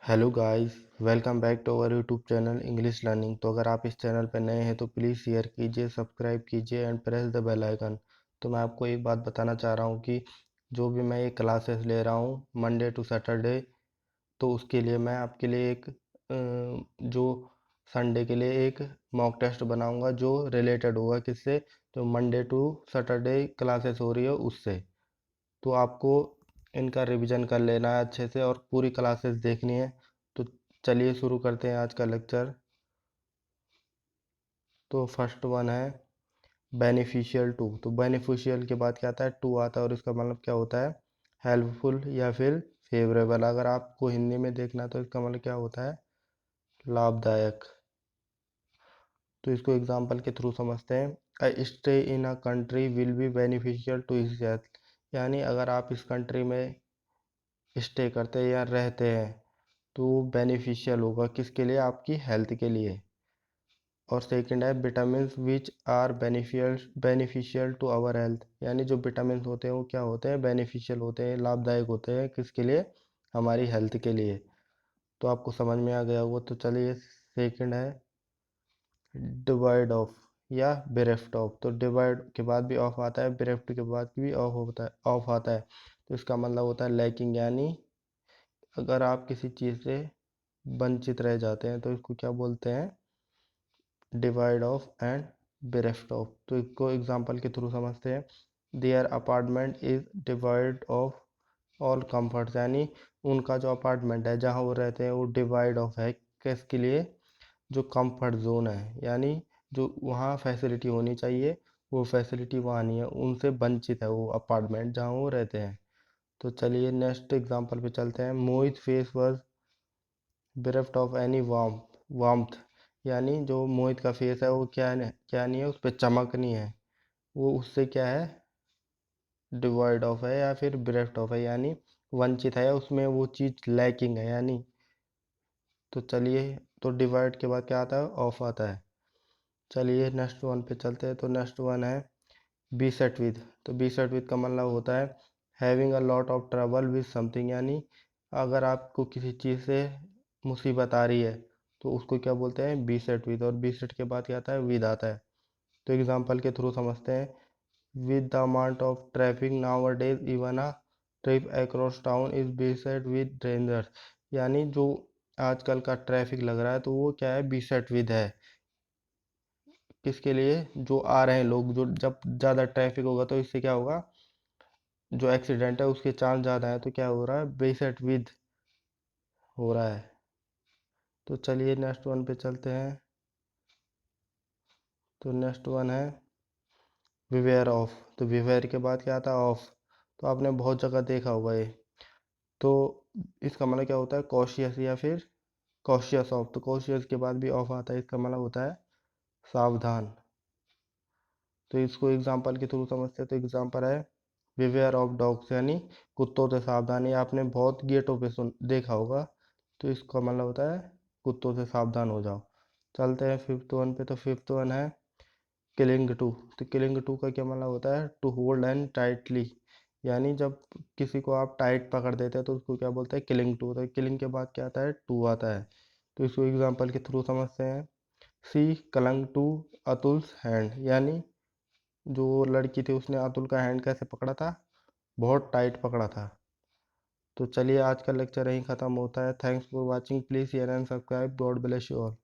Hello guys, welcome back to our YouTube channel English learning. तो अगर आप इस चैनल पर नए हैं तो प्लीज़ शेयर कीजिए, सब्सक्राइब कीजिए and press the bell icon. तो मैं आपको एक बात बताना चाह रहा हूँ कि जो भी मैं ये क्लासेस ले रहा हूँ मंडे टू सैटरडे, तो उसके लिए मैं आपके लिए जो संडे के लिए एक मॉक टेस्ट बनाऊंगा जो रिलेटेड होगा किससे, तो मंडे टू सैटरडे क्लासेस हो रही है उससे। तो आपको इनका रिवीजन कर लेना है अच्छे से और पूरी क्लासेस देखनी है। तो चलिए शुरू करते हैं आज का लेक्चर। तो फर्स्ट वन है बेनिफिशियल टू। तो बेनिफिशियल के बाद क्या आता है, टू आता है और इसका मतलब क्या होता है, हेल्पफुल या फिर फेवरेबल। अगर आपको हिंदी में देखना है तो इसका मतलब क्या होता है, लाभदायक। तो इसको एग्जांपल के थ्रू समझते हैं। A stay in a country will be beneficial to his health. यानी अगर आप इस कंट्री में स्टे करते हैं या रहते हैं तो बेनिफिशियल होगा किसके लिए, आपकी हेल्थ के लिए। और सेकंड है vitamin which are beneficial to our health. यानी जो विटामिन होते हैं वो क्या होते हैं, बेनिफिशियल होते हैं, लाभदायक होते हैं किसके लिए, हमारी हेल्थ के लिए। तो आपको समझ में आ गया होगा। तो चलिए सेकंड है डिवाइड ऑफ या बेरेफ्ट ऑफ। तो डिवाइड के बाद भी ऑफ आता है, बेरेफ्ट के बाद भी ऑफ होता है, ऑफ आता है। तो इसका मतलब होता है लैकिंग। यानी अगर आप किसी चीज़ से वंचित रह जाते हैं तो इसको क्या बोलते हैं, devoid of and bereft of. तो इसको एग्जांपल के थ्रू समझते हैं। Their apartment is devoid of all comforts. यानी उनका जो अपार्टमेंट है जहाँ वो रहते हैं वो डिवाइड ऑफ है किसके लिए, जो कंफर्ट जोन है, यानी जो वहाँ फैसिलिटी होनी चाहिए वो फैसिलिटी वहाँ नहीं है, उनसे वंचित है वो अपार्टमेंट जहाँ वो रहते हैं। तो चलिए नेक्स्ट एग्जांपल पे चलते हैं। Mohit face was bereft of any warmth. यानी जो मोहित का फेस है वो क्या नहीं है, उस पर चमक नहीं है, वो उससे क्या है, डिवाइड ऑफ है या फिर bereft ऑफ है, यानी वंचित है, उसमें वो चीज़ लैकिंग है यानी। तो चलिए, तो डिवाइड के बाद क्या आता है, ऑफ आता है। चलिए नेक्स्ट वन पे चलते हैं। तो नेक्स्ट वन है बी सेट विद। तो बी सेट विद का मतलब होता है having a lot of trouble with something. यानी अगर आपको किसी चीज़ से मुसीबत आ रही है तो उसको क्या बोलते हैं, बी सेट विद। और बी सेट के बाद क्या आता है, विद आता है। तो एग्जांपल के थ्रू समझते हैं। With the amount of traffic nowadays even a trip across town is beset with dangers. यानी जो आजकल का ट्रैफिक लग रहा है तो वो क्या है, बी सेट विद है किसके लिए, जो आ रहे हैं लोग, जो जब ज़्यादा ट्रैफिक होगा तो इससे क्या होगा, जो एक्सीडेंट है उसके चांस ज़्यादा है, तो क्या हो रहा है, बेसेट विद हो रहा है। तो चलिए नेक्स्ट वन पे चलते हैं। तो नेक्स्ट वन है विवेयर ऑफ। तो विवेयर के बाद क्या आता है, ऑफ। तो आपने बहुत जगह देखा होगा ये। तो इसका मतलब क्या होता है, कॉशियस या फिर कॉशियस ऑफ। तो कॉशियस के बाद भी ऑफ आता है, इसका मतलब होता है सावधान। तो इसको एग्जांपल के थ्रू समझते हैं। तो एग्जांपल है बिवेयर ऑफ डॉग्स, यानी कुत्तों से सावधानी। आपने बहुत गेटों पे सुन देखा होगा। तो इसका मतलब होता है कुत्तों से सावधान हो जाओ। चलते हैं फिफ्थ वन पे। तो फिफ्थ वन है किलिंग टू। तो किलिंग टू का क्या मतलब होता है, टू होल्ड एंड टाइटली। यानी जब किसी को आप टाइट पकड़ देते हैं तो उसको क्या बोलते हैं, किलिंग टू। तो किलिंग के बाद क्या आता है, टू आता है। तो इसको एग्जांपल के थ्रू समझते हैं। सी कलंग टू अतुल्स हैंड। यानी जो लड़की थी उसने अतुल का हैंड कैसे पकड़ा था, बहुत टाइट पकड़ा था। तो चलिए आज का लेक्चर यहीं ख़त्म होता है। Thanks for watching, please share and subscribe, God bless you all.